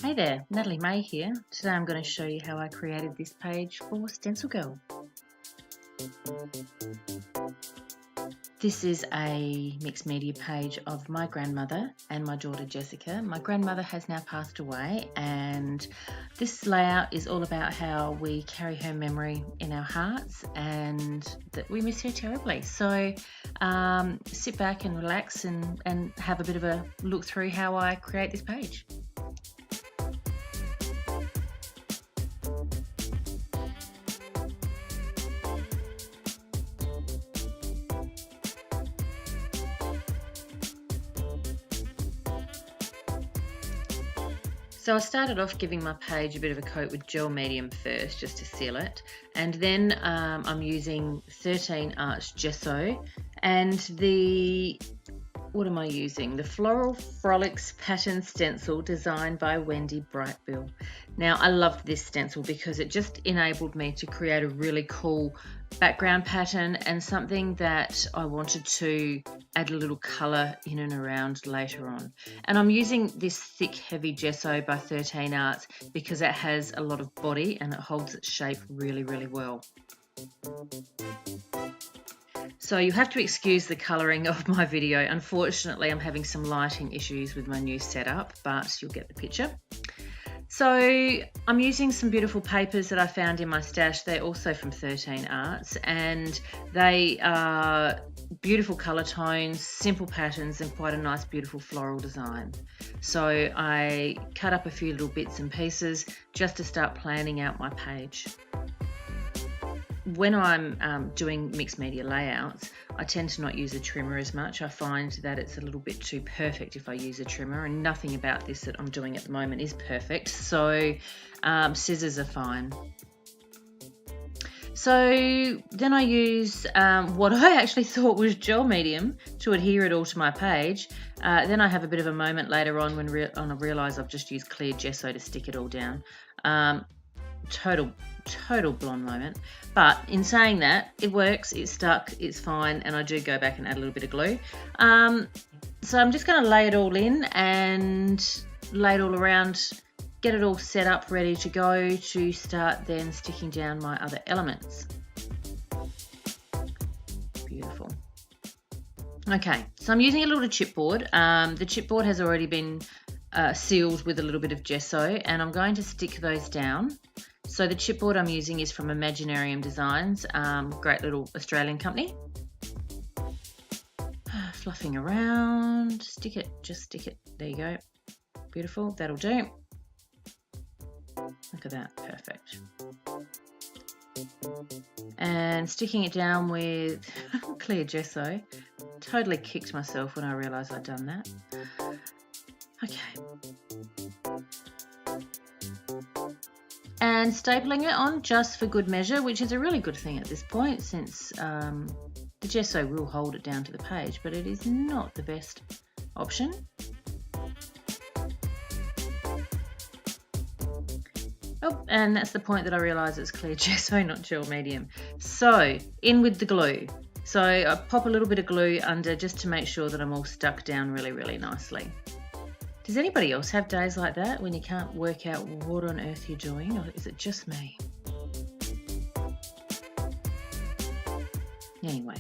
Hey there, Natalie May here. Today I'm going to show you how I created this page for StencilGirl. This is a mixed media page of my grandmother and my daughter Jessica. My grandmother has now passed away, and this layout is all about how we carry her memory in our hearts and that we miss her terribly. So sit back and relax and have a bit of a look through how I create this page. So I started off giving my page a bit of a coat with gel medium first, just to seal it, and then I'm using 13 Arch Gesso, and what am I using? The Floral Frolics pattern stencil designed by Wendy Brightbill. Now I loved this stencil because it just enabled me to create a really cool background pattern and something that I wanted to add a little colour in and around later on. And I'm using this thick heavy gesso by 13 Arts because it has a lot of body and it holds its shape really, really well. So you have to excuse the colouring of my video. Unfortunately, I'm having some lighting issues with my new setup, but you'll get the picture. So I'm using some beautiful papers that I found in my stash. They're also from 13 Arts, and they are beautiful colour tones, simple patterns, and quite a nice beautiful floral design. So I cut up a few little bits and pieces just to start planning out my page. When I'm doing mixed media layouts, I tend to not use a trimmer as much. I find that it's a little bit too perfect if I use a trimmer, and nothing about this that I'm doing at the moment is perfect, so scissors are fine. So then I use what I actually thought was gel medium to adhere it all to my page. Then I have a bit of a moment later on when I realise I've just used clear gesso to stick it all down. Total blonde moment, but in saying that, it works, it's stuck, it's fine, and I do go back and add a little bit of glue. So I'm just going to lay it all in and lay it all around, get it all set up ready to go to start then sticking down my other elements. Beautiful. Okay, so I'm using a little chipboard. The chipboard has already been sealed with a little bit of gesso, and I'm going to stick those down. So the chipboard I'm using is from Imaginarium Designs, great little Australian company. Fluffing around, stick it, just stick it, there you go. Beautiful, that'll do. Look at that, perfect. And sticking it down with clear gesso. Totally kicked myself when I realised I'd done that. Okay. And stapling it on just for good measure, which is a really good thing at this point, since the gesso will hold it down to the page, but it is not the best option. Oh, and that's the point that I realised it's clear gesso, not gel medium. So in with the glue. So I pop a little bit of glue under just to make sure that I'm all stuck down really, really nicely. Does anybody else have days like that when you can't work out what on earth you're doing, or is it just me? Anyway,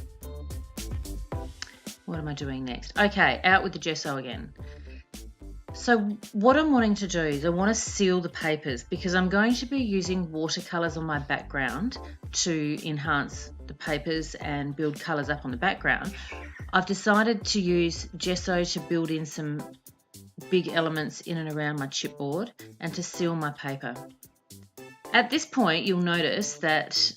what am I doing next? Okay, out with the gesso again. So what I'm wanting to do is I want to seal the papers because I'm going to be using watercolours on my background to enhance the papers and build colours up on the background. I've decided to use gesso to build in some big elements in and around my chipboard and to seal my paper. At this point, you'll notice that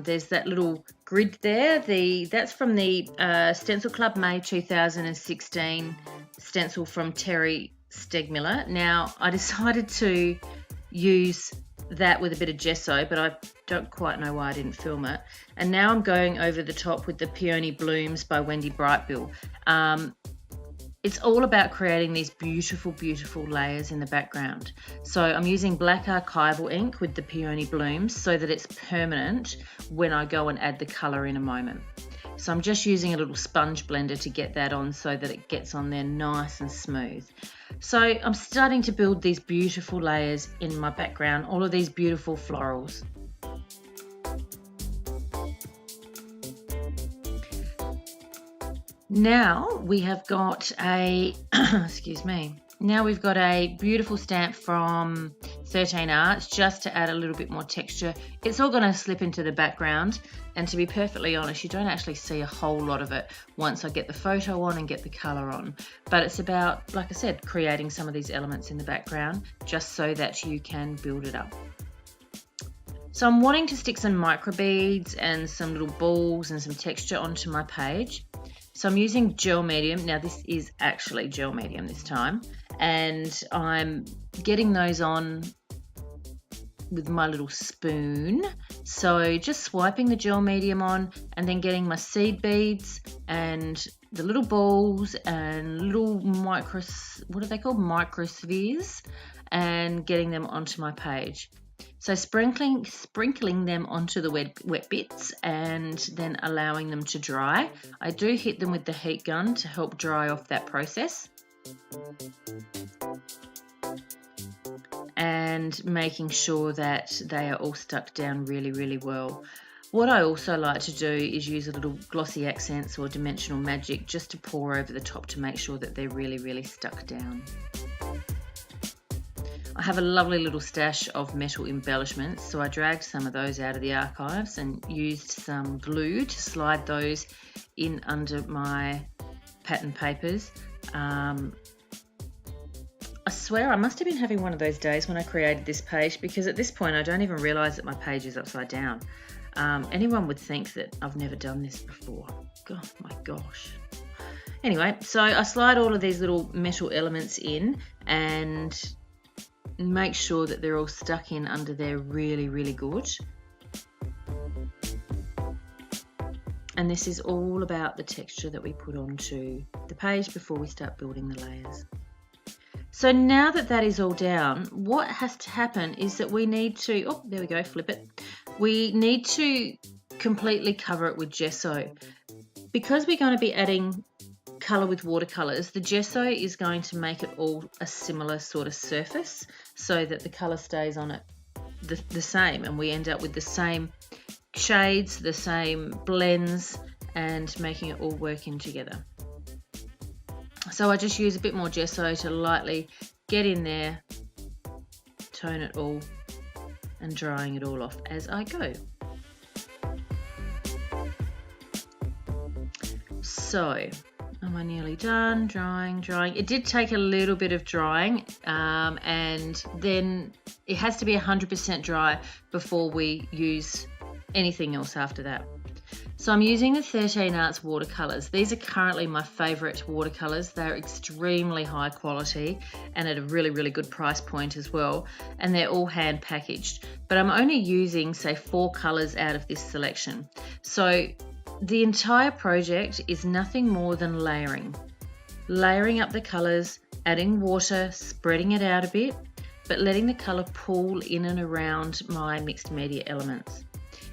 there's that little grid there. That's from the Stencil Club May 2016 stencil from Terry Stegmiller. Now, I decided to use that with a bit of gesso, but I don't quite know why I didn't film it. And now I'm going over the top with the Peony Blooms by Wendy Brightbill. It's all about creating these beautiful, beautiful layers in the background. So I'm using black archival ink with the Peony Blooms so that it's permanent when I go and add the colour in a moment. So I'm just using a little sponge blender to get that on so that it gets on there nice and smooth. So I'm starting to build these beautiful layers in my background, all of these beautiful florals. Now we have got a, excuse me, now we've got a beautiful stamp from 13 Arts just to add a little bit more texture. It's all going to slip into the background, and to be perfectly honest, you don't actually see a whole lot of it once I get the photo on and get the colour on. But it's about, like I said, creating some of these elements in the background just so that you can build it up. So I'm wanting to stick some micro beads and some little balls and some texture onto my page. So I'm using gel medium. Now this is actually gel medium this time, and I'm getting those on with my little spoon. So just swiping the gel medium on and then getting my seed beads and the little balls and little what are they called? Microspheres, and getting them onto my page. So sprinkling them onto the wet bits and then allowing them to dry. I do hit them with the heat gun to help dry off that process. And making sure that they are all stuck down really, really well. What I also like to do is use a little glossy accents or dimensional magic just to pour over the top to make sure that they're really, really stuck down. I have a lovely little stash of metal embellishments, so I dragged some of those out of the archives and used some glue to slide those in under my pattern papers. I swear I must have been having one of those days when I created this page, because at this point I don't even realise that my page is upside down. Anyone would think that I've never done this before. God, my gosh. Anyway, so I slide all of these little metal elements in and make sure that they're all stuck in under there really, really good. And this is all about the texture that we put onto the page before we start building the layers. So now that that is all down, what has to happen is that we need to, oh, there we go, flip it. We need to completely cover it with gesso. Because we're going to be adding colour with watercolours, the gesso is going to make it all a similar sort of surface so that the colour stays on it the same, and we end up with the same shades, the same blends, and making it all work in together. So I just use a bit more gesso to lightly get in there, tone it all, and drying it all off as I go. So, am I nearly done? Drying. It did take a little bit of drying, and then it has to be 100% dry before we use anything else after that. So I'm using the 13 Arts watercolours. These are currently my favourite watercolours. They're extremely high quality and at a really, really good price point as well. And they're all hand packaged. But I'm only using, say, 4 colours out of this selection. So the entire project is nothing more than layering. Layering up the colours, adding water, spreading it out a bit, but letting the colour pool in and around my mixed media elements.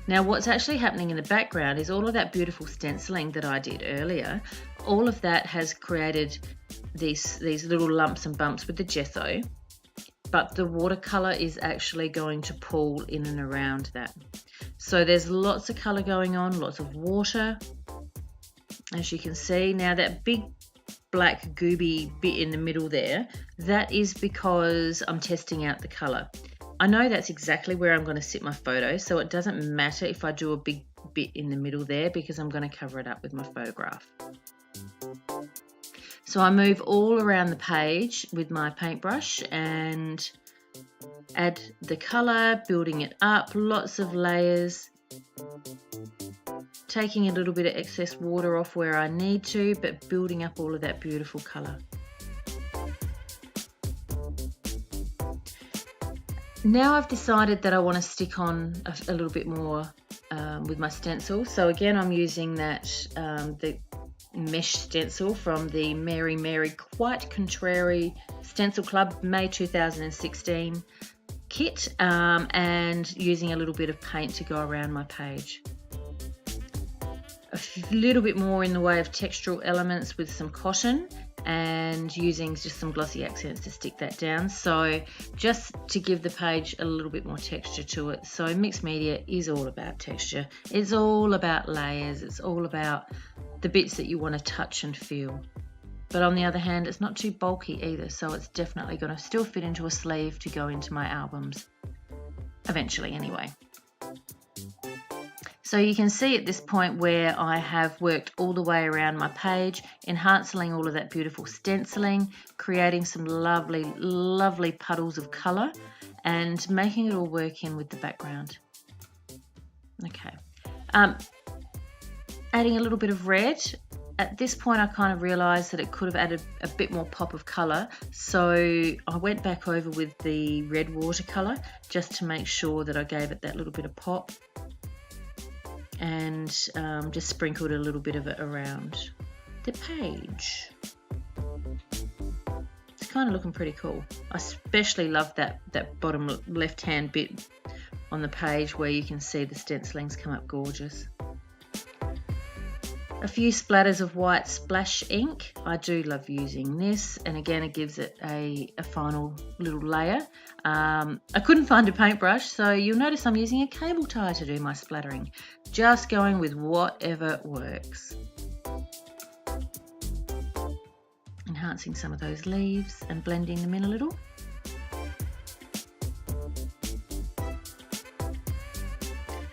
Now what's actually happening in the background is all of that beautiful stenciling that I did earlier, all of that has created these little lumps and bumps with the gesso, but the watercolour is actually going to pool in and around that. So there's lots of colour going on, lots of water, as you can see. Now that big black gooby bit in the middle there, that is because I'm testing out the colour. I know that's exactly where I'm going to sit my photo, so it doesn't matter if I do a big bit in the middle there because I'm going to cover it up with my photograph. So I move all around the page with my paintbrush and add the colour, building it up, lots of layers, taking a little bit of excess water off where I need to, but building up all of that beautiful colour. Now I've decided that I want to stick on a little bit more with my stencil. So again, I'm using that the mesh stencil from the Mary Quite Contrary Stencil Club May 2016 kit, and using a little bit of paint to go around my page. little bit more in the way of textural elements with some cotton, and using just some glossy accents to stick that down. So just to give the page a little bit more texture to it. So mixed media is all about texture. It's all about layers. It's all about the bits that you want to touch and feel. But on the other hand, it's not too bulky either, so it's definitely going to still fit into a sleeve to go into my albums, eventually anyway. So you can see at this point where I have worked all the way around my page, enhancing all of that beautiful stenciling, creating some lovely, lovely puddles of colour, and making it all work in with the background. Okay. Adding a little bit of red. At this point, I kind of realised that it could have added a bit more pop of colour, so I went back over with the red watercolour just to make sure that I gave it that little bit of pop, and just sprinkled a little bit of it around the page. It's kind of looking pretty cool. I especially love that bottom left-hand bit on the page where you can see the stencilings come up gorgeous. A few splatters of white splash ink. I do love using this, and again it gives it a final little layer. I couldn't find a paintbrush, so you'll notice I'm using a cable tie to do my splattering. Just going with whatever works. Enhancing some of those leaves and blending them in a little.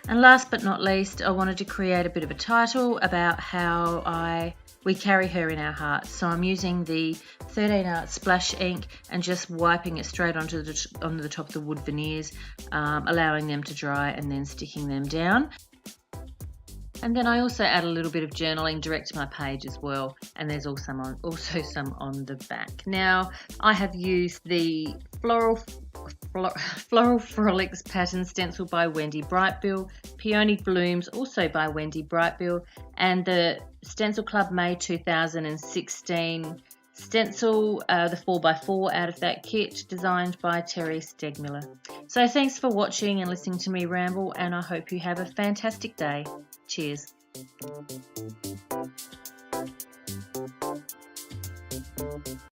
And last but not least, I wanted to create a bit of a title about how we carry her in our hearts. So I'm using the 13 Art Splash ink and just wiping it straight onto the top of the wood veneers, allowing them to dry and then sticking them down. And then I also add a little bit of journaling direct to my page as well, and there's also some on the back. Now I have used the Floral Frolics pattern stencil by Wendy Brightbill, Peony Blooms also by Wendy Brightbill, and the Stencil Club May 2016 stencil, the 4x4 out of that kit, designed by Terry Stegmiller. So thanks for watching and listening to me ramble, and I hope you have a fantastic day. Cheers.